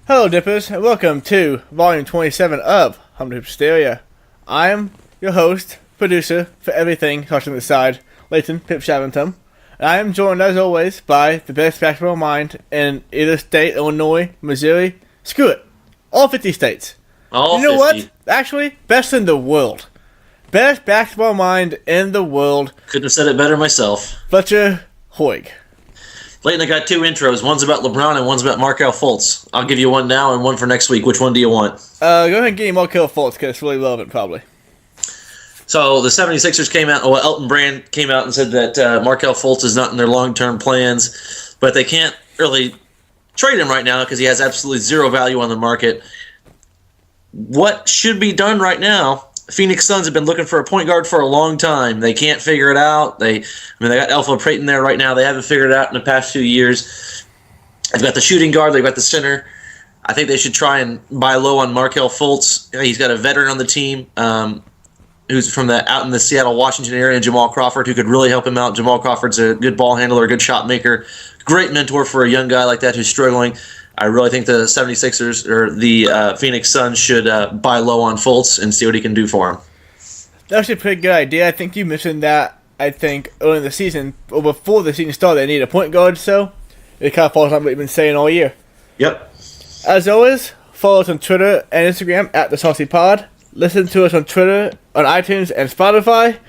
Hello, Dippers, and welcome to Volume 27 of Humpday Hysteria. I am your host, producer for everything touching the side, Leighton Pip Shaventum, and I am joined, as always, by the best basketball mind in either state, Illinois, Missouri, screw it, all 50 states. All you know 50. what? Actually, best in the world. Best basketball mind in the world. Couldn't have said it better myself. Fletcher Hoig. Leighton, I got two intros. One's about LeBron and one's about Markelle Fultz. I'll give you one now and one for next week. Which one do you want? Go ahead and give me Markelle Fultz because it's really relevant, probably. So the 76ers came out, Elton Brand came out and said that Markelle Fultz is not in their long-term plans, but they can't really trade him right now because he has absolutely zero value on the market. What should be done right now? Phoenix Suns have been looking for a point guard for a long time. They can't figure it out. They got Alpha Payton there right now. They haven't figured it out in the past few years. They've got the shooting guard. They've got the center. I think they should try and buy low on Markelle Fultz. He's got a veteran on the team who's from out in the Seattle, Washington area, and Jamal Crawford, who could really help him out. Jamal Crawford's a good ball handler, a good shot maker, great mentor for a young guy like that who's struggling. I really think the 76ers or the Phoenix Suns should buy low on Fultz and see what he can do for him. That's actually a pretty good idea. I think you mentioned that, early in the season, or before the season started, they need a point guard, so it kind of falls on what you've been saying all year. Yep. As always, follow us on Twitter and Instagram at The Saucy Pod. Listen to us on Twitter, on iTunes, and Spotify.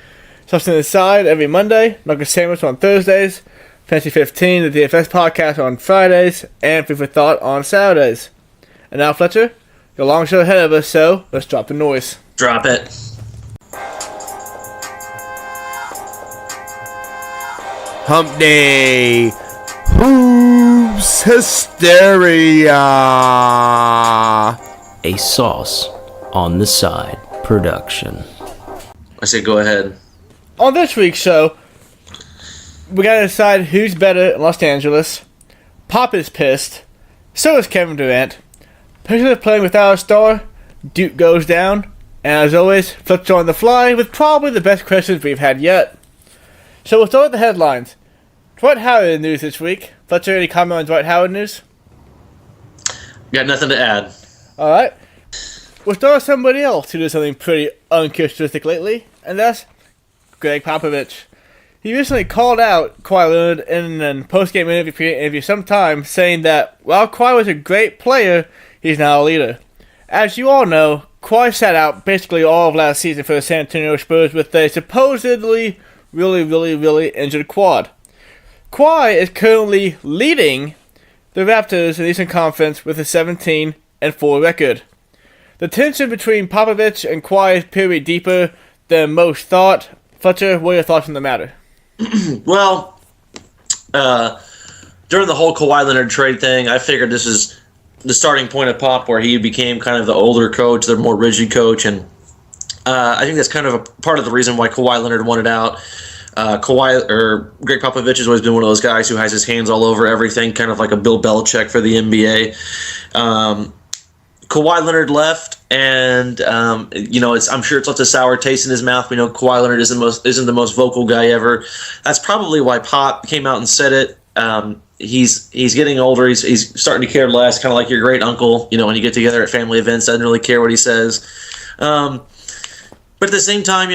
Saucy on the Side every Monday. Knuckle Sandwich on Thursdays. Fantasy 15, the DFS podcast on Fridays, and Food for Thought on Saturdays. And now, Fletcher, your long show ahead of us, so let's drop the noise. Drop it. Humpday. Hoops Hysteria. A Sauce on the Side production. I say go ahead. On this week's show, we gotta decide who's better in Los Angeles. Pop is pissed. So is Kevin Durant. Pictures of playing without a star. Duke goes down. And as always, Fletcher on the fly with probably the best questions we've had yet. So we'll start with the headlines. Dwight Howard news this week. Fletcher, any comment on Dwight Howard news? Got nothing to add. Alright. We'll start with somebody else who did something pretty uncharacteristic lately, and that's Greg Popovich. He recently called out Kawhi Leonard in a post-game interview sometime, saying that while Kawhi was a great player, he's not a leader. As you all know, Kawhi sat out basically all of last season for the San Antonio Spurs with a supposedly really injured quad. Kawhi is currently leading the Raptors in the Eastern Conference with a 17-4 record. The tension between Popovich and Kawhi appears to be deeper than most thought. Fletcher, what are your thoughts on the matter? Well, during the whole Kawhi Leonard trade thing, I figured this is the starting point of Pop, where he became kind of the older coach, the more rigid coach, and I think that's kind of a part of the reason why Kawhi Leonard wanted out. Greg Popovich has always been one of those guys who has his hands all over everything, kind of like a Bill Belichick for the NBA. Kawhi Leonard left, and I'm sure it's left a sour taste in his mouth. We know Kawhi Leonard isn't the most vocal guy ever. That's probably why Pop came out and said it. He's getting older. He's starting to care less, kind of like your great uncle. You know, when you get together at family events, doesn't really care what he says. But at the same time,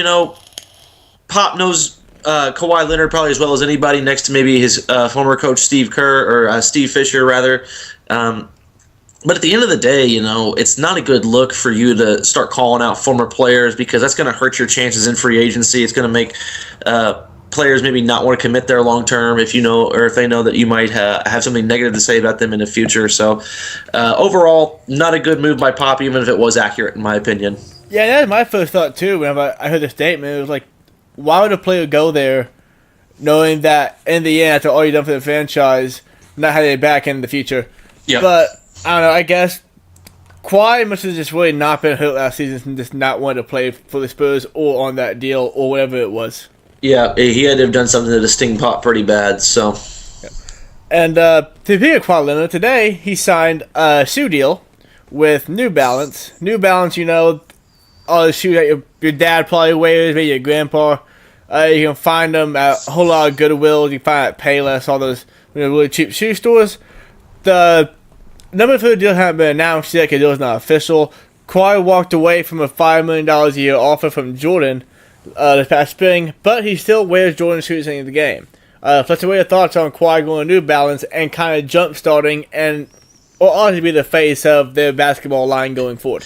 Pop knows Kawhi Leonard probably as well as anybody, next to maybe his former coach Steve Kerr or Steve Fisher rather. But at the end of the day, it's not a good look for you to start calling out former players, because that's going to hurt your chances in free agency. It's going to make players maybe not want to commit there long term if they know that you might have something negative to say about them in the future. So overall, not a good move by Pop, even if it was accurate in my opinion. Yeah, that's my first thought too. Whenever I heard the statement, it was like, why would a player go there knowing that in the end, after all you've done for the franchise, not having it back in the future? Yeah. But I don't know, I guess Kawhi must have just really not been hurt last season and just not wanted to play for the Spurs or on that deal or whatever it was. Yeah, he had to have done something to sting Pop pretty bad, so. And to be a Kawhi Leonard, today he signed a shoe deal with New Balance. New Balance, all the shoes that your dad probably wears, maybe your grandpa. You can find them at a whole lot of Goodwill. You can find it at Payless, all those really cheap shoe stores. The number for the deal haven't been announced yet because the deal is not official. Kawhi walked away from a $5 million a year offer from Jordan this past spring, but he still wears Jordan shoes in the game. Plus, what are your thoughts on Kawhi going to New Balance and kind of jump starting and or honestly be the face of their basketball line going forward?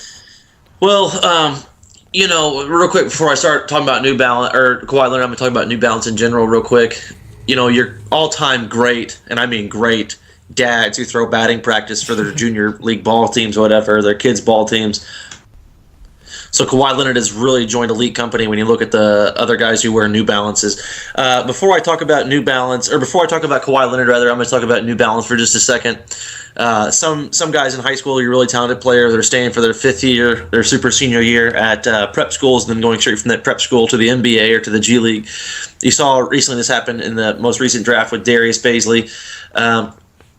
Well, real quick before I start talking about New Balance or Kawhi Leonard, I'm going to talk about New Balance in general real quick. Your all-time great, and I mean great, dads who throw batting practice for their junior league ball teams or whatever, their kids' ball teams. So Kawhi Leonard has really joined elite company when you look at the other guys who wear New Balances. Before I talk about Kawhi Leonard, rather, I'm going to talk about New Balance for just a second. Some guys in high school are really talented players that are staying for their fifth year, their super senior year at prep schools, and then going straight from that prep school to the NBA or to the G League. You saw recently this happen in the most recent draft with Darius Baisley.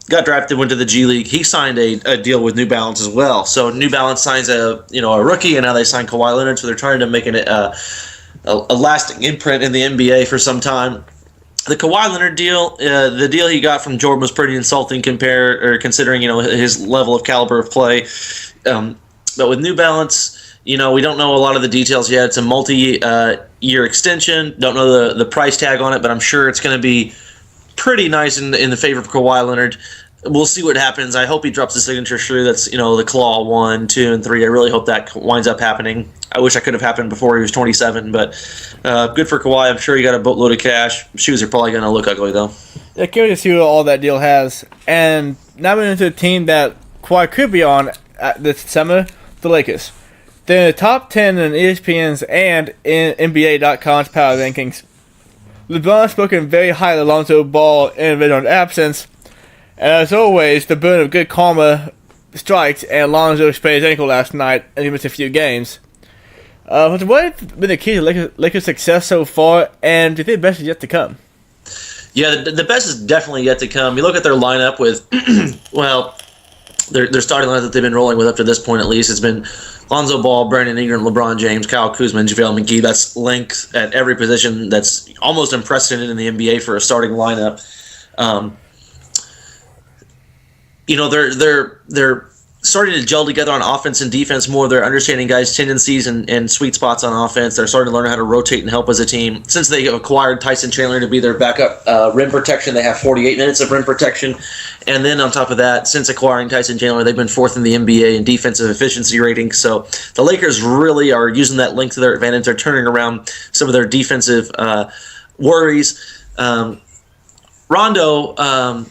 Got drafted, went to the G League. He signed a deal with New Balance as well. So New Balance signs a rookie, and now they sign Kawhi Leonard. So they're trying to make a lasting imprint in the NBA for some time. The Kawhi Leonard deal, the deal he got from Jordan was pretty insulting considering his level of caliber of play. But with New Balance, we don't know a lot of the details yet. It's a multi-year extension. Don't know the price tag on it, but I'm sure it's going to be pretty nice in the favor of Kawhi Leonard. We'll see what happens. I hope he drops the signature shoe that's, the claw 1, 2, and 3. I really hope that winds up happening. I wish I could have happened before he was 27, but good for Kawhi. I'm sure he got a boatload of cash. Shoes are probably going to look ugly, though. Yeah, curious to see what all that deal has. And now moving into a team that Kawhi could be on this summer, the Lakers. They're in the top 10 in ESPN's and in NBA.com's power rankings. LeBron has spoken very highly of Lonzo Ball in his absence, and as always, the burn of good karma strikes, and Lonzo sprained his ankle last night, and he missed a few games. What have been the key to Lakers' success so far, and do you think the best is yet to come? Yeah, the best is definitely yet to come. You look at their lineup with, their starting lineup that they've been rolling with up to this point at least. It's been Lonzo Ball, Brandon Ingram, LeBron James, Kyle Kuzma, and JaVale McGee. That's length at every position. That's almost unprecedented in the NBA for a starting lineup. They're starting to gel together on offense and defense more. They're understanding guys' tendencies and sweet spots on offense. They're starting to learn how to rotate and help as a team. Since they acquired Tyson Chandler to be their backup rim protection, they have 48 minutes of rim protection. And then on top of that, since acquiring Tyson Chandler, they've been fourth in the NBA in defensive efficiency rating. So the Lakers really are using that length to their advantage. They're turning around some of their defensive worries. Rondo...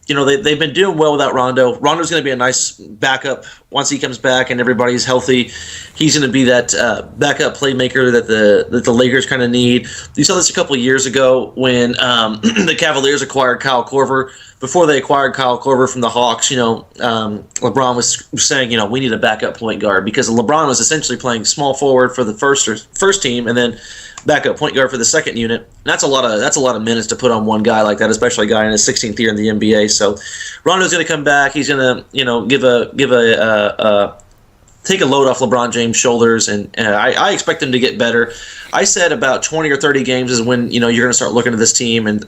they've been doing well without Rondo. Rondo's going to be a nice backup once he comes back and everybody's healthy. He's going to be that backup playmaker that the Lakers kind of need. You saw this a couple of years ago when the Cavaliers acquired Kyle Korver. Before they acquired Kyle Korver from the Hawks, LeBron was saying, we need a backup point guard because LeBron was essentially playing small forward for the first team and then backup point guard for the second unit. And that's a lot of minutes to put on one guy like that, especially a guy in his 16th year in the NBA. So Rondo's going to come back. He's going to take a load off LeBron James' shoulders, and I expect him to get better. I said about 20 or 30 games is when you're going to start looking at this team and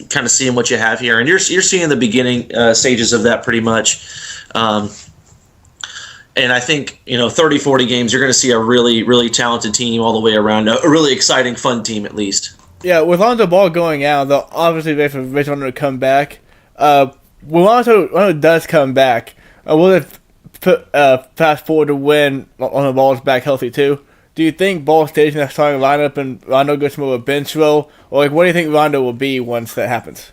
kind of seeing what you have here, and you're seeing the beginning stages of that pretty much. And I think 30, 40 games, you're going to see a really, really talented team all the way around, a really exciting, fun team at least. Yeah, with Lonzo Ball going out, they'll obviously wait for Rondo to come back. When Rondo does come back, will it fast forward to when Lonzo Ball is back healthy too? Do you think Ball stays in that starting lineup and Rondo gets more of a bench role? Or what do you think Rondo will be once that happens?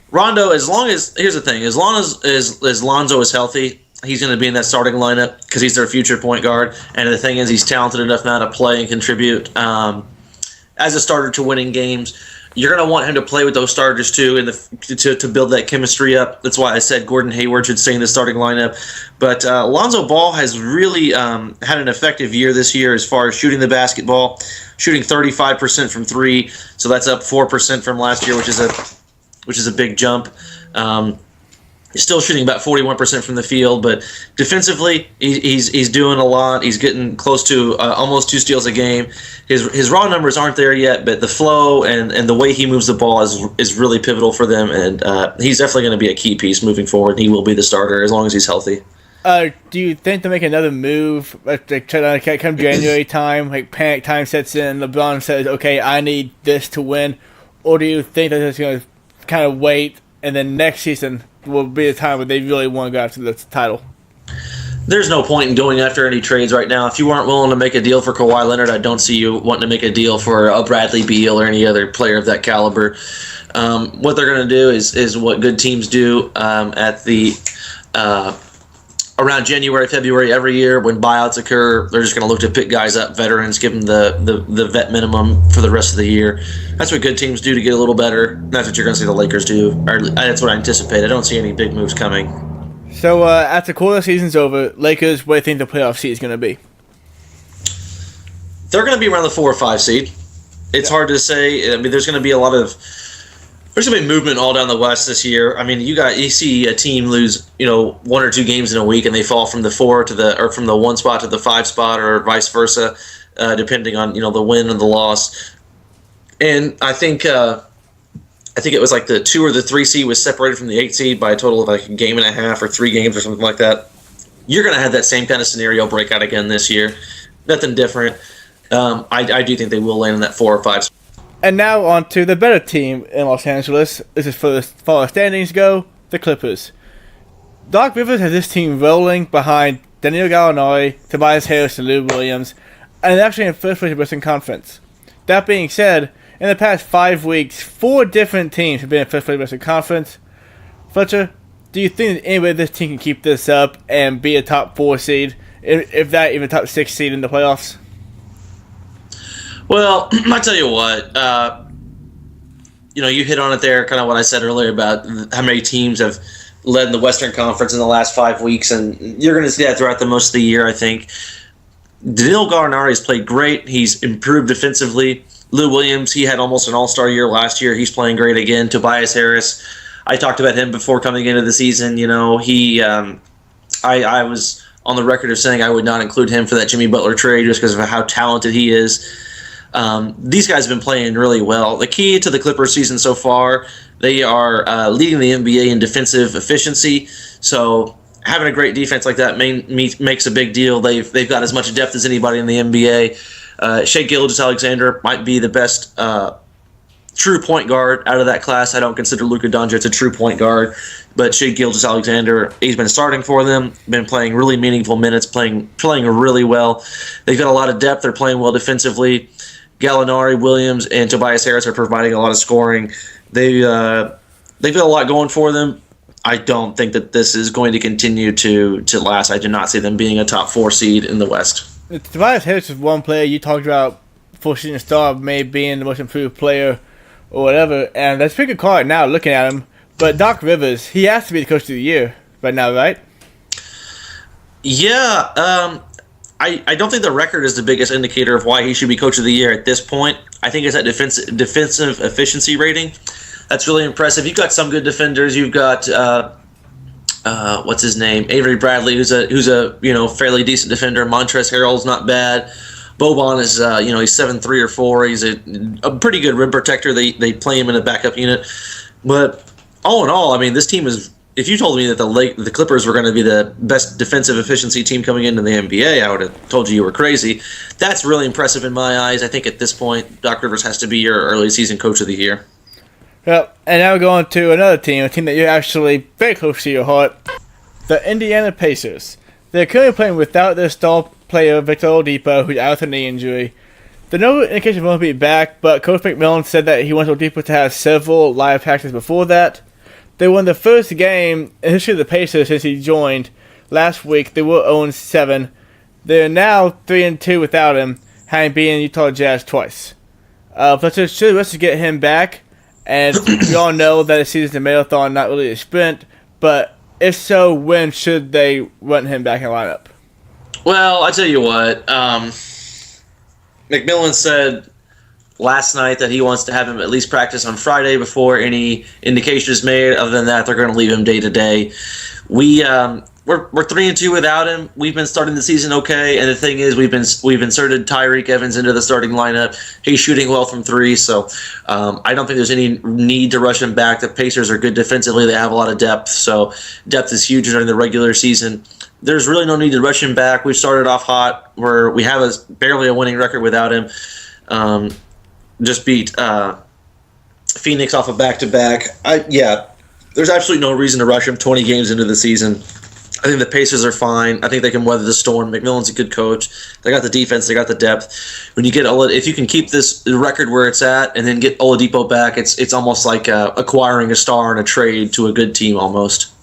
Rondo, here's the thing, as long as Lonzo is healthy, he's going to be in that starting lineup because he's their future point guard. And the thing is, he's talented enough now to play and contribute as a starter to winning games. You're going to want him to play with those starters too, to build that chemistry up. That's why I said Gordon Hayward should stay in the starting lineup. But Lonzo Ball has really had an effective year this year as far as shooting the basketball, shooting 35% from three. So that's up 4% from last year, which is a big jump. He's still shooting about 41% from the field, but defensively, he's doing a lot. He's getting close to almost 2 steals a game. His raw numbers aren't there yet, but the flow and the way he moves the ball is really pivotal for them, and he's definitely going to be a key piece moving forward. He will be the starter as long as he's healthy. Do you think to make another move, like come January time, like panic time sets in, LeBron says, okay, I need this to win, or do you think that it's going to kind of wait, and then next season will be the time where they really want to go after the title? There's no point in going after any trades right now. If you aren't willing to make a deal for Kawhi Leonard, I don't see you wanting to make a deal for a Bradley Beal or any other player of that caliber. What they're going to do is what good teams do at the around January, February every year when buyouts occur. They're just going to look to pick guys up, veterans, give them the vet minimum for the rest of the year. That's what good teams do to get a little better. That's what you're going to see the Lakers do. Or that's what I anticipate. I don't see any big moves coming. So after quarter season's over, Lakers, what do you think the playoff seed is going to be? They're going to be around the 4 or 5 seed. It's hard to say. I mean, there's going to be there's going to be movement all down the West this year. I mean, you see a team lose, 1 or 2 games in a week, and they fall from the 4 or from the 1 spot to the 5 spot, or vice versa, depending on the win and the loss. And I think it was like the 2 or the 3 seed was separated from the 8 seed by a total of like a game and a half or 3 games or something like that. You're going to have that same kind of scenario break out again this year. Nothing different. I do think they will land in that 4 or 5 spot. And now on to the better team in Los Angeles. This is as far as standings go, the Clippers. Doc Rivers has this team rolling behind Danilo Gallinari, Tobias Harris, and Lou Williams, and they're actually in first place in the Western Conference. That being said, in the past 5 weeks, 4 different teams have been in first place in the Western Conference. Fletcher, do you think that any way this team can keep this up and be a top 4 seed, if that even top 6 seed in the playoffs? Well, I tell you what, you hit on it there, kind of what I said earlier about how many teams have led in the Western Conference in the last 5 weeks, and you're going to see that throughout the most of the year, I think. Danilo Gallinari has played great. He's improved defensively. Lou Williams, he had almost an all-star year last year. He's playing great again. Tobias Harris, I talked about him before coming into the season. I was on the record of saying I would not include him for that Jimmy Butler trade just because of how talented he is. These guys have been playing really well. The key to the Clippers season so far, they are leading the NBA in defensive efficiency. So having a great defense like that makes a big deal. They've got as much depth as anybody in the NBA. Shai Gilgeous-Alexander might be the best true point guard out of that class. I don't consider Luka Doncic a true point guard, but Shai Gilgeous-Alexander, he's been starting for them, been playing really meaningful minutes, playing really well. They've got a lot of depth. They're playing well defensively. Gallinari, Williams, and Tobias Harris are providing a lot of scoring. They've got a lot going for them. I don't think that this is going to continue to last. I do not see them being a top 4 seed in the West. Tobias Harris is one player you talked about before season start, maybe being the most improved player or whatever, and that's a pretty good call right now looking at him. But Doc Rivers, he has to be the coach of the year right now, right? Yeah, I don't think the record is the biggest indicator of why he should be coach of the year at this point. I think it's that defensive efficiency rating. That's really impressive. You've got some good defenders. You've got what's his name, Avery Bradley, who's a fairly decent defender. Montrezl Harrell's not bad. Boban is he's 7'3" or 4. He's a pretty good rim protector. They play him in a backup unit, but all in all, I mean, this team is. If you told me that the Clippers were going to be the best defensive efficiency team coming into the NBA, I would have told you were crazy. That's really impressive in my eyes. I think at this point, Doc Rivers has to be your early season coach of the year. Well, and now we're going to another team, a team that you're actually very close to your heart, the Indiana Pacers. They're currently playing without their star player, Victor Oladipo, who's out with a knee injury. There's no indication of him to be back, but Coach McMillan said that he wants Oladipo to have several live practices before that. They won the first game in history of the Pacers since he joined last week. They were 0-7. They're now 3-2 without him, having beaten Utah Jazz twice. But should the rest get him back? And we all know that the season's a marathon, not really a sprint. But if so, when should they want him back in the lineup? Well, I tell you what, McMillan said last night that he wants to have him at least practice on Friday before any indication is made. Other than that, they're going to leave him day to day. We're 3-2 without him. We've been starting the season okay, and the thing is, we've inserted Tyreek Evans into the starting lineup. He's shooting well from three, so I don't think there's any need to rush him back. The Pacers are good defensively; they have a lot of depth, so depth is huge during the regular season. There's really no need to rush him back. We started off hot, where we have barely a winning record without him. Just beat Phoenix off a back-to-back. There's absolutely no reason to rush him 20 games into the season. I think the Pacers are fine. I think they can weather the storm. McMillan's a good coach. They got the defense. They got the depth. When you get if you can keep this record where it's at and then get Oladipo back, it's almost like acquiring a star in a trade to a good team almost.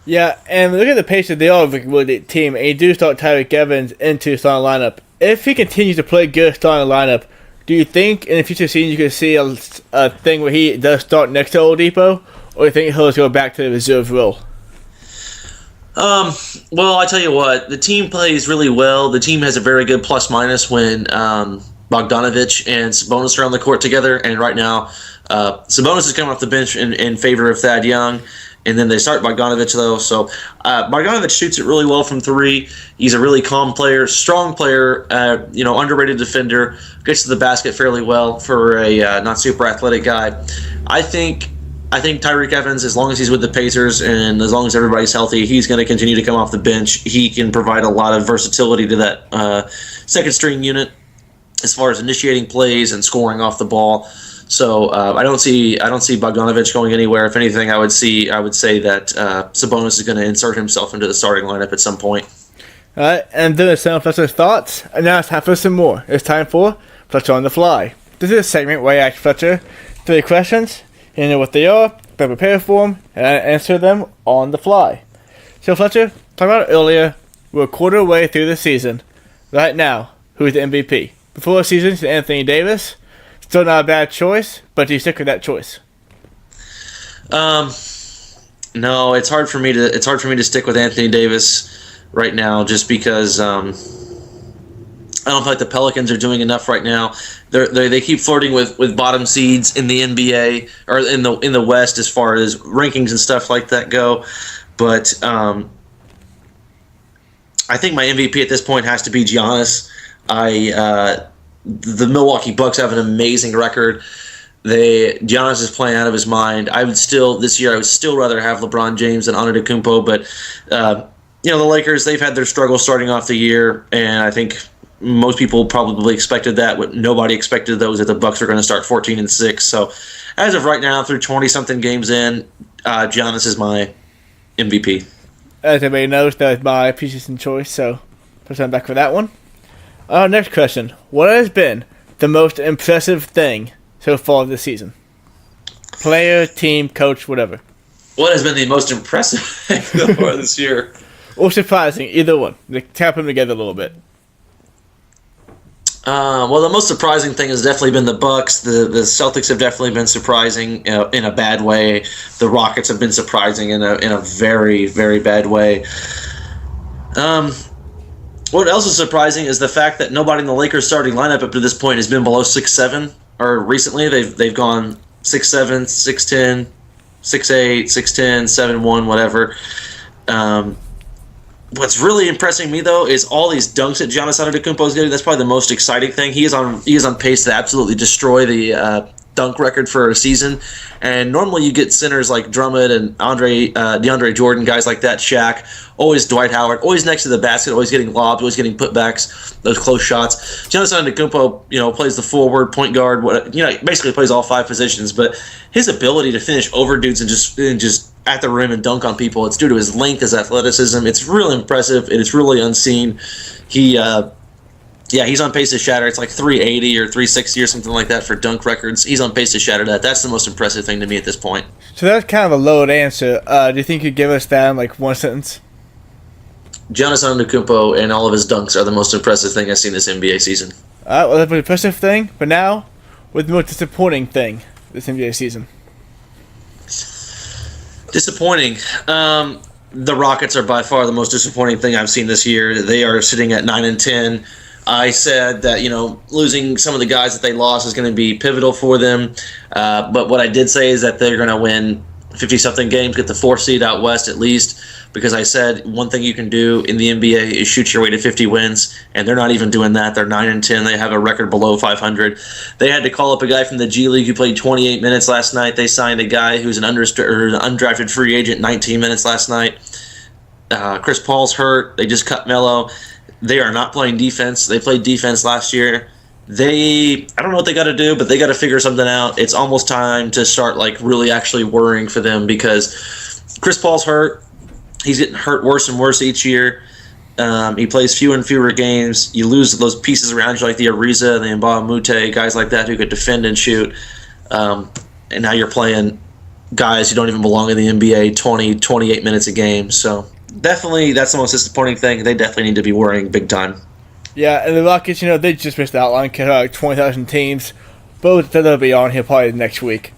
Yeah, and look at the Pacers. They are a really good team, and you do start Tyreek Evans into the starting lineup. If he continues to play good starting lineup, do you think in the future season you could see a thing where he does start next to Oladipo, or do you think he'll just go back to the reserve role? Well, I tell you what, the team plays really well. The team has a very good plus-minus when Bogdanovich and Sabonis are on the court together, and right now Sabonis is coming off the bench in favor of Thad Young, and then they start Bogdanovich, though. So Bogdanovich shoots it really well from three. He's a really calm player, strong player, underrated defender, gets to the basket fairly well for a not super athletic guy. I think Tyreek Evans, as long as he's with the Pacers and as long as everybody's healthy, he's going to continue to come off the bench. He can provide a lot of versatility to that second-string unit as far as initiating plays and scoring off the ball. So I don't see Bogdanovich going anywhere. If anything, I would say that Sabonis is going to insert himself into the starting lineup at some point. All right, and then some Fletcher's thoughts, and now it's time for some more. It's time for Fletcher on the Fly. This is a segment where I ask Fletcher 3 questions. You know what they are, but prepare for them, and I answer them on the fly. So Fletcher, talked about it earlier, we're a quarter way through the season. Right now, who's the MVP? Before the season, it's Anthony Davis. Still not a bad choice, but do you stick with that choice? No, it's hard for me to stick with Anthony Davis right now, just because I don't feel like the Pelicans are doing enough right now. They keep flirting with bottom seeds in the NBA or in the West as far as rankings and stuff like that go. But I think my MVP at this point has to be Giannis. The Milwaukee Bucks have an amazing record. Giannis is playing out of his mind. This year I would still rather have LeBron James than Antetokounmpo, but the Lakers, they've had their struggles starting off the year, and I think most people probably expected that, but nobody expected that the Bucks were going to start 14-6. So, as of right now, through 20-something games in, Giannis is my MVP. As everybody knows, that was my preseason choice, so I'm back for that one. Next question. What has been the most impressive thing so far this season? Player, team, coach, whatever. What has been the most impressive thing so far this year? Or surprising, either one. Tap them together a little bit. Well, the most surprising thing has definitely been the Bucks. The Celtics have definitely been surprising in a bad way. The Rockets have been surprising in a very, very bad way. What else is surprising is the fact that nobody in the Lakers starting lineup up to this point has been below 6'7", or recently they've gone 6'7", 6'10", 6'8", 6'10", 7'1", whatever. What's really impressing me though is all these dunks that Giannis Antetokounmpo is getting. That's probably the most exciting thing. He is on pace to absolutely destroy the dunk record for a season. And normally you get centers like Drummond and DeAndre Jordan, guys like that, Shaq, always Dwight Howard, always next to the basket, always getting lobs, always getting putbacks, those close shots. Giannis Antetokounmpo, plays the forward, point guard, basically plays all 5 positions. But his ability to finish over dudes and just at the rim and dunk on people, it's due to his length, his athleticism. It's really impressive. It is really unseen. He's on pace to shatter. It's like 380 or 360 or something like that for dunk records. He's on pace to shatter that. That's the most impressive thing to me at this point. So that's kind of a loaded answer. Do you think you'd give us that in like one sentence? Giannis Antetokounmpo and all of his dunks are the most impressive thing I've seen this NBA season. Well, that's an impressive thing. But now, what's the most disappointing thing this NBA season? Disappointing. The Rockets are by far the most disappointing thing I've seen this year. They are sitting at 9-10. I said that, losing some of the guys that they lost is going to be pivotal for them. But what I did say is that they're going to win 50-something games, get the 4th seed out west at least, because I said one thing you can do in the NBA is shoot your way to 50 wins, and they're not even doing that. They're 9-10. They have a record below 500. They had to call up a guy from the G League who played 28 minutes last night. They signed a guy who's an undrafted free agent, 19 minutes last night. Chris Paul's hurt. They just cut Melo. They are not playing defense. They played defense last year. I don't know what they got to do, but they got to figure something out. It's almost time to start really actually worrying for them, because Chris Paul's hurt. He's getting hurt worse and worse each year. He plays fewer and fewer games. You lose those pieces around you like the Ariza, the Mbah Mute, guys like that who could defend and shoot. And now you're playing guys who don't even belong in the NBA 20, 28 minutes a game. So definitely that's the most disappointing thing. They definitely need to be worrying big time. Yeah, and the Rockets, they just missed the outline, 20,000 teams, but they'll be on here probably next week.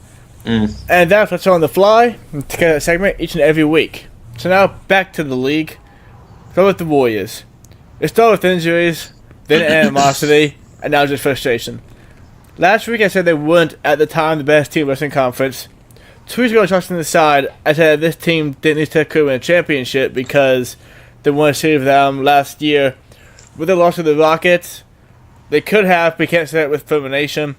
And that's what's on the fly, to get that segment each and every week. So now back to the league. Start with the Warriors. It started with injuries, then animosity, and now just frustration. Last week I said they weren't, at the time, the best team in the Western Conference. 2 weeks ago, trusting the side, I said this team didn't need to win a championship because they won a series with them last year. With the loss to the Rockets, they could have, but we can't say that with elimination.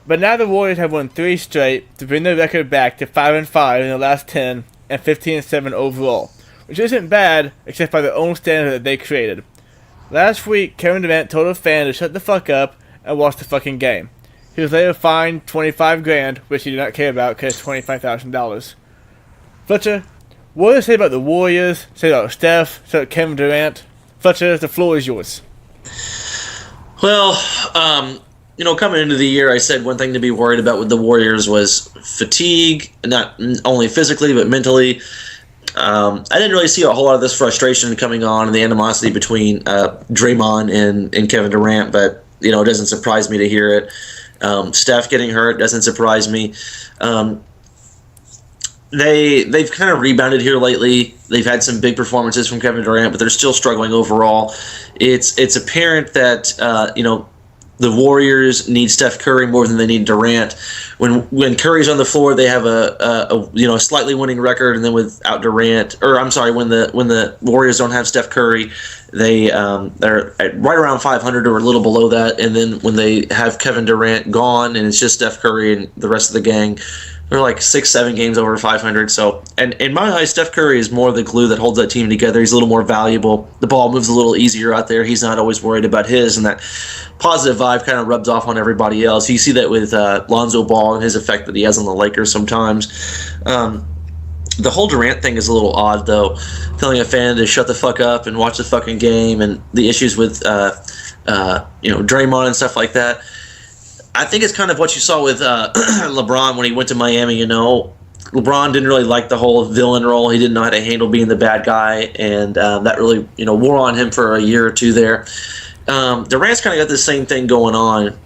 But now the Warriors have won 3 straight to bring their record back to 5-5 in the last 10 and 15-7 overall, which isn't bad except by their own standard that they created. Last week, Kevin Durant told a fan to shut the fuck up and watch the fucking game. He was later fined $25,000, which he did not care about because it's $25,000. Fletcher, what do you say about the Warriors? Say about Steph? Say about Kevin Durant? Fletcher, the floor is yours. Well, coming into the year, I said one thing to be worried about with the Warriors was fatigue, not only physically but mentally. I didn't really see a whole lot of this frustration coming on and the animosity between Draymond and Kevin Durant, but it doesn't surprise me to hear it. Steph getting hurt doesn't surprise me. They've kind of rebounded here lately. They've had some big performances from Kevin Durant, but they're still struggling overall. It's apparent that the Warriors need Steph Curry more than they need Durant. When Curry's on the floor, they have a slightly winning record, and then without Durant, when the Warriors don't have Steph Curry, they're at right around 500 or a little below that. And then when they have Kevin Durant gone and it's just Steph Curry and the rest of the gang, they're like 6-7 games over 500. So, and in my eyes, Steph Curry is more the glue that holds that team together. He's a little more valuable. The ball moves a little easier out there. He's not always worried about his, and that positive vibe kind of rubs off on everybody else. You see that with Lonzo Ball and his effect that he has on the Lakers sometimes. The whole Durant thing is a little odd, though. Telling a fan to shut the fuck up and watch the fucking game, and the issues with Draymond and stuff like that. I think it's kind of what you saw with LeBron when he went to Miami. LeBron didn't really like the whole villain role. He didn't know how to handle being the bad guy, and that really wore on him for a year or two there. Durant's kind of got the same thing going on.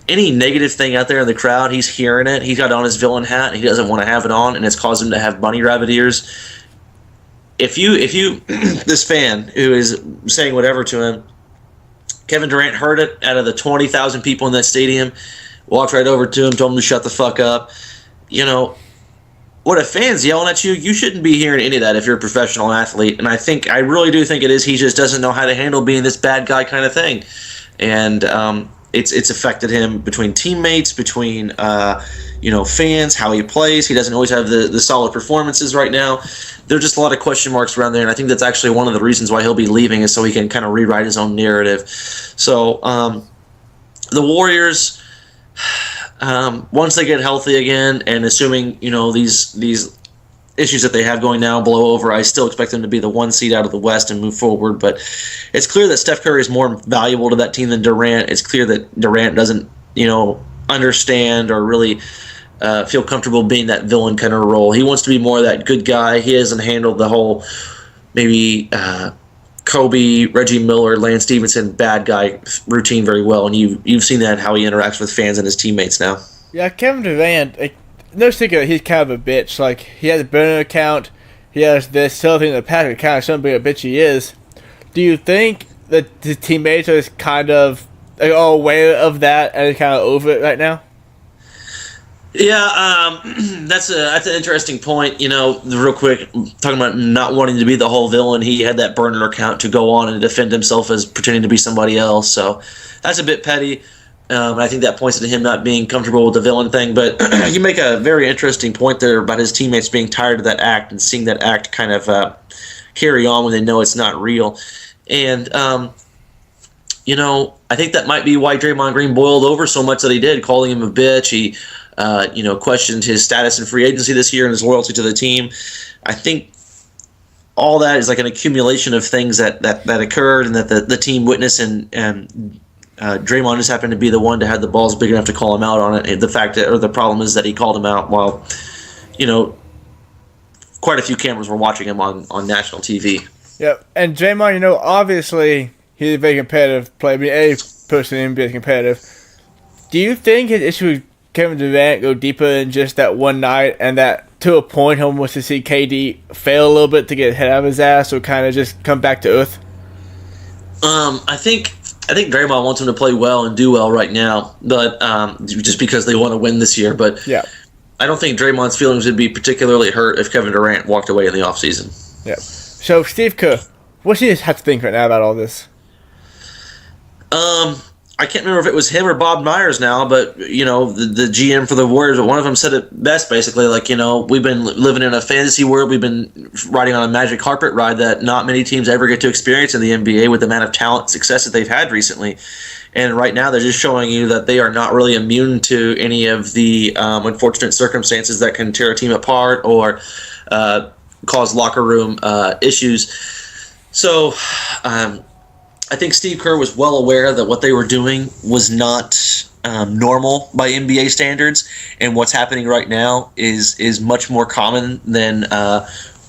Any negative thing out there in the crowd, he's hearing it. He's got on his villain hat, and he doesn't want to have it on, and it's caused him to have bunny rabbit ears. If you this fan who is saying whatever to him, Kevin Durant heard it out of the 20,000 people in that stadium, walked right over to him, told him to shut the fuck up. What a fan's yelling at you, you shouldn't be hearing any of that if you're a professional athlete. And I really do think it is. He just doesn't know how to handle being this bad guy kind of thing. And it's affected him between teammates, between fans, how he plays. He doesn't always have the solid performances right now. There are just a lot of question marks around there, and I think that's actually one of the reasons why he'll be leaving, is so he can kind of rewrite his own narrative. So the Warriors, once they get healthy again, and assuming these issues that they have going now blow over, I still expect them to be the 1 seed out of the West and move forward. But it's clear that Steph Curry is more valuable to that team than Durant. It's clear that Durant doesn't understand or really feel comfortable being that villain kind of role. He wants to be more of that good guy. He hasn't handled the whole maybe Kobe, Reggie Miller, Lance Stevenson bad guy routine very well, and you've seen that how he interacts with fans and his teammates now. Yeah, Kevin Durant, no secret, he's kind of a bitch. Like, he has a burner account, he has this other thing in the past that kind of showing how big a bitch he is. Do you think the teammates are just kind of like, all aware of that and kind of over it right now? Yeah, that's an interesting point. Real quick, talking about not wanting to be the whole villain, he had that burner account to go on and defend himself as pretending to be somebody else. So that's a bit petty. I think that points to him not being comfortable with the villain thing. But you make a very interesting point there about his teammates being tired of that act and seeing that act kind of carry on when they know it's not real. And I think that might be why Draymond Green boiled over so much that he did, calling him a bitch. He questioned his status in free agency this year and his loyalty to the team. I think all that is like an accumulation of things that occurred and that the team witnessed, and Draymond just happened to be the one to have the balls big enough to call him out on it. And the problem is that he called him out while, quite a few cameras were watching him on national TV. Yep, and Draymond, obviously he's a very competitive player. I mean, any person in the NBA is competitive. Do you think his issue with Kevin Durant go deeper than just that one night, and that to a point he wants to see KD fail a little bit to get head out of his ass, or kind of just come back to earth? I think Draymond wants him to play well and do well right now, but just because they want to win this year. But yeah, I don't think Draymond's feelings would be particularly hurt if Kevin Durant walked away in the offseason. Yeah. So Steve Kerr, what do you have to think right now about all this? I can't remember if it was him or Bob Myers now, but the GM for the Warriors, but one of them said it best, basically, we've been living in a fantasy world. We've been riding on a magic carpet ride that not many teams ever get to experience in the NBA with the amount of talent and success that they've had recently. And right now they're just showing you that they are not really immune to any of the unfortunate circumstances that can tear a team apart or cause locker room issues. So I think Steve Kerr was well aware that what they were doing was not normal by NBA standards, and what's happening right now is much more common than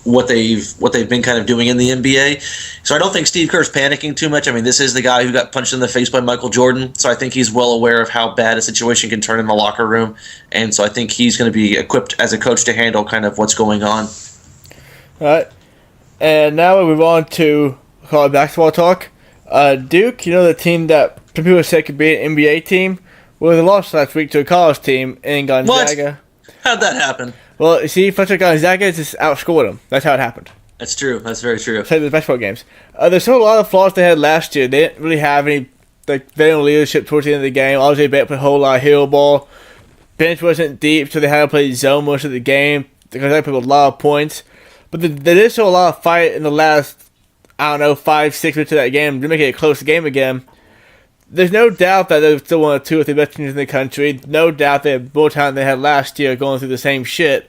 what they've been kind of doing in the NBA. So I don't think Steve Kerr's panicking too much. I mean, this is the guy who got punched in the face by Michael Jordan, so I think he's well aware of how bad a situation can turn in the locker room, and so I think he's going to be equipped as a coach to handle kind of what's going on. All right, and now we move on to college basketball talk. Duke, the team that some people said could be an NBA team, well, they lost last week to a college team in Gonzaga. What? How'd that happen? Well, you see, Fletcher Gonzaga just outscored them. That's how it happened. That's true. That's very true. Say the basketball games. There's still a lot of flaws they had last year. They didn't really have any veteran leadership towards the end of the game. Obviously, they played a whole lot of hero ball. Bench wasn't deep, so they had to play zone most of the game. Gonzaga played a lot of points. But there is still a lot of fight in the last 5-6 minutes of that game to make it a close game again. There's no doubt that they're still one of two or three best teams in the country. No doubt they have more talent than they had last year going through the same shit.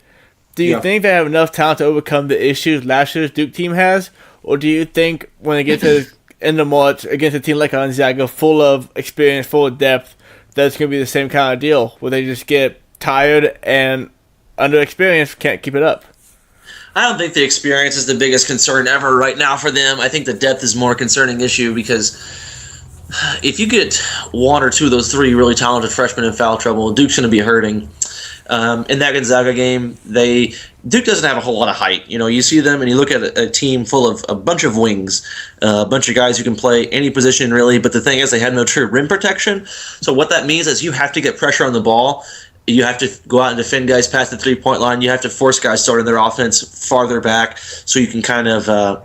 Do you think they have enough talent to overcome the issues last year's Duke team has? Or do you think when they get to the end of March against a team like Gonzaga, full of experience, full of depth, that it's going to be the same kind of deal where they just get tired and under experience can't keep it up? I don't think the experience is the biggest concern ever right now for them. I think the depth is more concerning issue because if you get one or two of those three really talented freshmen in foul trouble, Duke's going to be hurting. In that Gonzaga game, Duke doesn't have a whole lot of height. You see them and you look at a team full of a bunch of wings, a bunch of guys who can play any position really, but the thing is they have no true rim protection. So what that means is you have to get pressure on the ball. You have to go out and defend guys past the three-point line. You have to force guys starting their offense farther back so you can kind of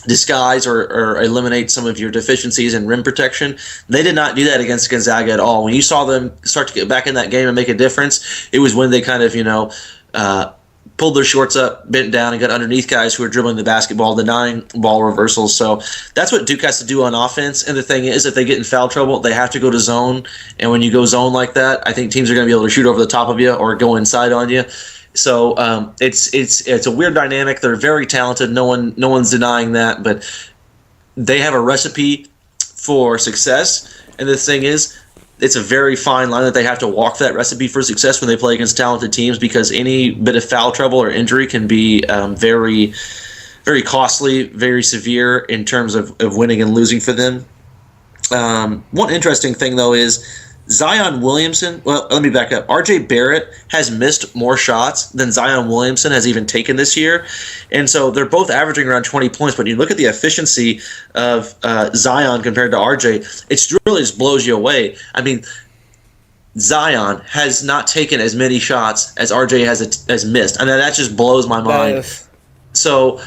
disguise or eliminate some of your deficiencies in rim protection. They did not do that against Gonzaga at all. When you saw them start to get back in that game and make a difference, it was when they kind of, pulled their shorts up, bent down, and got underneath guys who were dribbling the basketball, denying ball reversals. So that's what Duke has to do on offense. And the thing is, if they get in foul trouble, they have to go to zone. And when you go zone like that, I think teams are going to be able to shoot over the top of you or go inside on you. So it's a weird dynamic. They're very talented. No one's denying that. But they have a recipe for success. And the thing is, it's a very fine line that they have to walk for that recipe for success when they play against talented teams, because any bit of foul trouble or injury can be very, very costly, very severe in terms of winning and losing for them. One interesting thing, though, is Zion Williamson, well, let me back up. R.J. Barrett has missed more shots than Zion Williamson has even taken this year. And so they're both averaging around 20 points. But you look at the efficiency of Zion compared to R.J., it really just blows you away. I mean, Zion has not taken as many shots as R.J. has missed. I mean, that just blows my mind. So,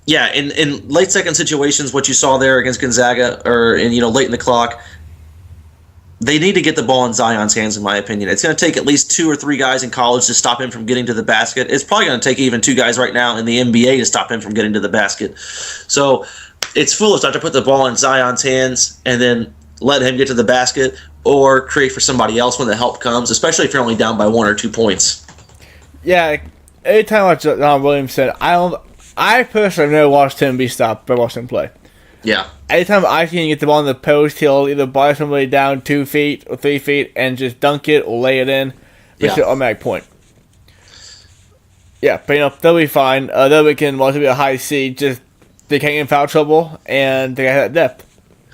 yeah, in late second situations, what you saw there against Gonzaga or late in the clock, they need to get the ball in Zion's hands, in my opinion. It's going to take at least 2 or 3 guys in college to stop him from getting to the basket. It's probably going to take even 2 guys right now in the NBA to stop him from getting to the basket. So it's foolish not to put the ball in Zion's hands and then let him get to the basket or create for somebody else when the help comes, especially if you're only down by 1 or 2 points. Yeah, anytime I watch Zion Williamson, I personally have never watched him be stopped, but watched him play. Yeah. Anytime I can get the ball in the post, he'll either buy somebody down 2 feet or 3 feet and just dunk it or lay it in. It's an automatic point. Yeah, but they'll be fine. They'll be a high seed, just they can't get in foul trouble and they got that depth.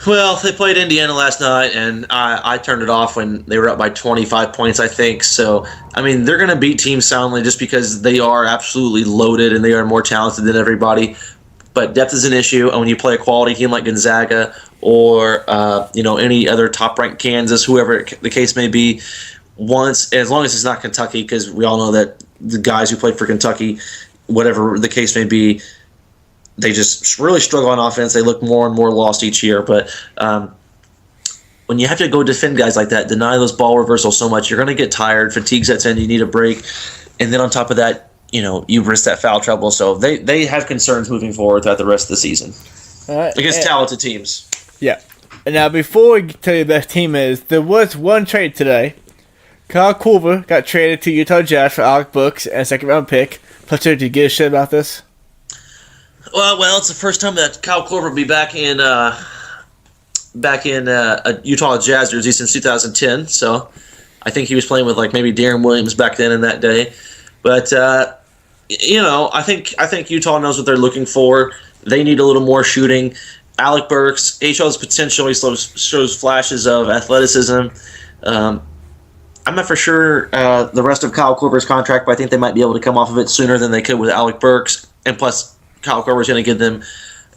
Well, they played Indiana last night, and I turned it off when they were up by 25 points, I think. So, I mean, they're going to beat teams soundly just because they are absolutely loaded and they are more talented than everybody. But depth is an issue, and when you play a quality team like Gonzaga or any other top-ranked Kansas, whoever the case may be, as long as it's not Kentucky, because we all know that the guys who played for Kentucky, whatever the case may be, they just really struggle on offense. They look more and more lost each year. But when you have to go defend guys like that, deny those ball reversals so much, you're going to get tired. Fatigue sets in. You need a break. And then on top of that, you risk that foul trouble. So they have concerns moving forward throughout the rest of the season against talented teams. Yeah. And now, before we tell you the best team is, there was one trade today. Kyle Korver got traded to Utah Jazz for Alec Burks and a second-round pick. Fletcher, did you give a shit about this? Well, it's the first time that Kyle Korver will be back in a Utah Jazz jersey since 2010. So I think he was playing with maybe Darren Williams back then in that day. But I think Utah knows what they're looking for. They need a little more shooting. Alec Burks, he shows potential. He shows flashes of athleticism. I'm not for sure the rest of Kyle Korver's contract, but I think they might be able to come off of it sooner than they could with Alec Burks. And plus, Kyle Korver is going to give them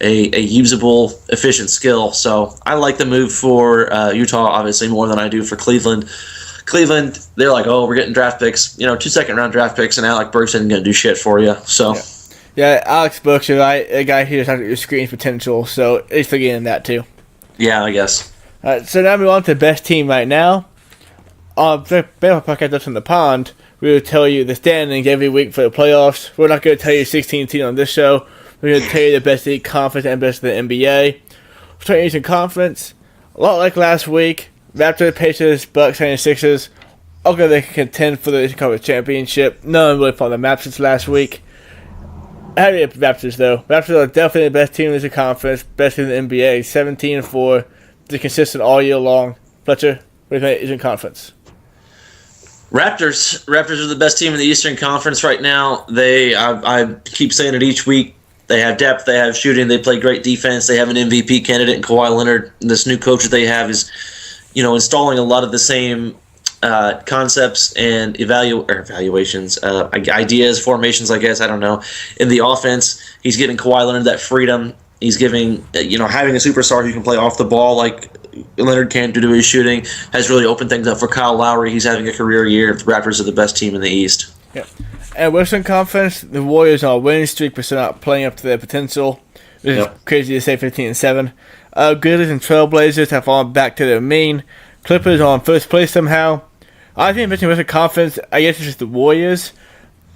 a usable, efficient skill. So I like the move for Utah, obviously, more than I do for Cleveland. Cleveland, they're like, we're getting draft picks, 2 second-round draft picks, and Alec Burks isn't going to do shit for you. So, yeah, Alex Burks is a guy who just has your screen potential, so at least they're getting that too. Yeah, I guess. All right, so now we on to the best team right now. The podcast up in the pond, we will tell you the standings every week for the playoffs. We're not going to tell you 16 teams on this show. We're going to tell you the best league conference and best of the NBA. We're starting Eastern Conference. A lot like last week. Raptors, Pacers, Bucks, and Sixers. Okay, they can contend for the Eastern Conference Championship. No one really fought the maps since last week. How do you get the Raptors, though? Raptors are definitely the best team in the Conference, best in the NBA. 17-4. They're consistent all year long. Fletcher, what do you think Eastern Conference? Raptors are the best team in the Eastern Conference right now. I keep saying it each week. They have depth. They have shooting. They play great defense. They have an MVP candidate in Kawhi Leonard. This new coach that they have is, installing a lot of the same concepts and evaluations, ideas, formations, I guess, I don't know. In the offense, he's giving Kawhi Leonard that freedom. He's giving, having a superstar who can play off the ball like Leonard can do his shooting has really opened things up for Kyle Lowry. He's having a career year. The Raptors are the best team in the East. Yep. And Western Conference, the Warriors are on a winning streak, but still not playing up to their potential. Which is crazy to say, 15-7. Grizzlies and Trailblazers have fallen back to their mean. Clippers are on first place somehow. I think in Western Conference, I guess it's just the Warriors.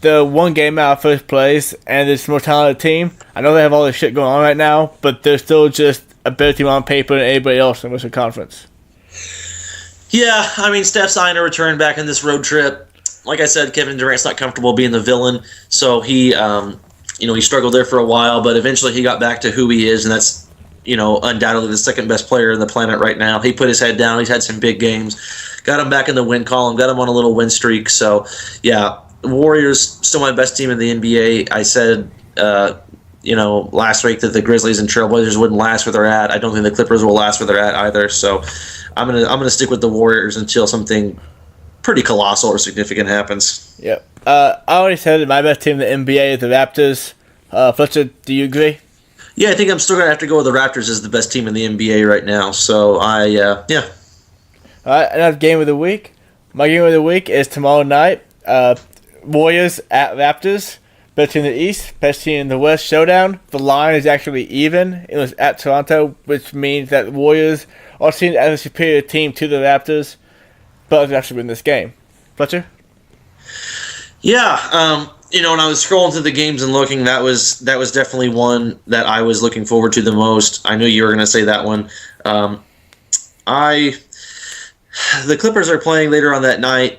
They're one game out of first place, and it's a more talented team. I know they have all this shit going on right now, but they're still just a better team on paper than anybody else in the Western Conference. Yeah, I mean, Steph's eyeing a return back in this road trip. Like I said, Kevin Durant's not comfortable being the villain, so he struggled there for a while, but eventually he got back to who he is, and that's, undoubtedly the second best player on the planet right now. He put his head down. He's had some big games. Got him back in the win column. Got him on a little win streak. So, yeah, Warriors, still my best team in the NBA. I said, last week that the Grizzlies and Trailblazers wouldn't last where they're at. I don't think the Clippers will last where they're at either. So I'm gonna stick with the Warriors until something pretty colossal or significant happens. Yep. I already said that my best team in the NBA is the Raptors. Fletcher, do you agree? Yeah, I think I'm still gonna have to go with the Raptors as the best team in the NBA right now. So yeah. All right, another game of the week. My game of the week is tomorrow night. Warriors at Raptors. Best team in the East, best team in the West showdown. The line is actually even. It was at Toronto, which means that the Warriors are seen as a superior team to the Raptors, but they actually win this game. Fletcher? Yeah, when I was scrolling through the games and looking, that was definitely one that I was looking forward to the most. I knew you were going to say that one. The Clippers are playing later on that night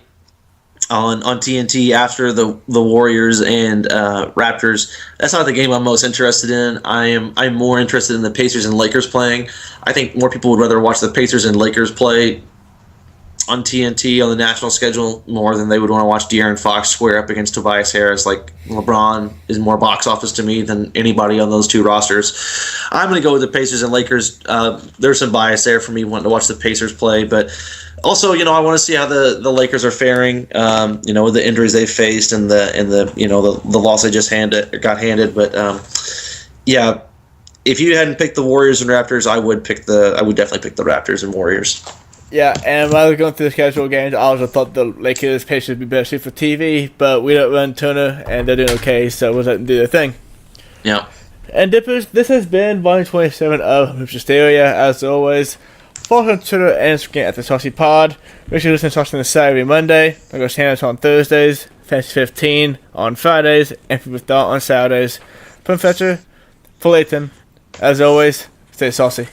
on TNT after the Warriors and Raptors. That's not the game I'm most interested in. I'm more interested in the Pacers and Lakers playing. I think more people would rather watch the Pacers and Lakers play on TNT on the national schedule more than they would want to watch De'Aaron Fox square up against Tobias Harris. Like, LeBron is more box office to me than anybody on those two rosters. I'm going to go with the Pacers and Lakers. There's some bias there for me wanting to watch the Pacers play, but also, I want to see how the Lakers are faring, with the injuries they faced and the loss they just got handed. But yeah, if you hadn't picked the Warriors and Raptors, I would definitely pick the Raptors and Warriors. Yeah, and when I was going through the schedule games, I also thought the Lakers Pacers would be better suited for TV, but we don't run Turner, and they're doing okay, so we'll let them do their thing. Yeah. And Dippers, this has been volume 27 of Hysteria, as always. Follow us on Twitter and Instagram at the Saucy Pod. Make sure you listen to us on Saturday and Monday. I go stand on Thursdays, Fantasy 15 on Fridays, and Food with Thought on Saturdays. From Fletcher, for Layton, as always, stay saucy.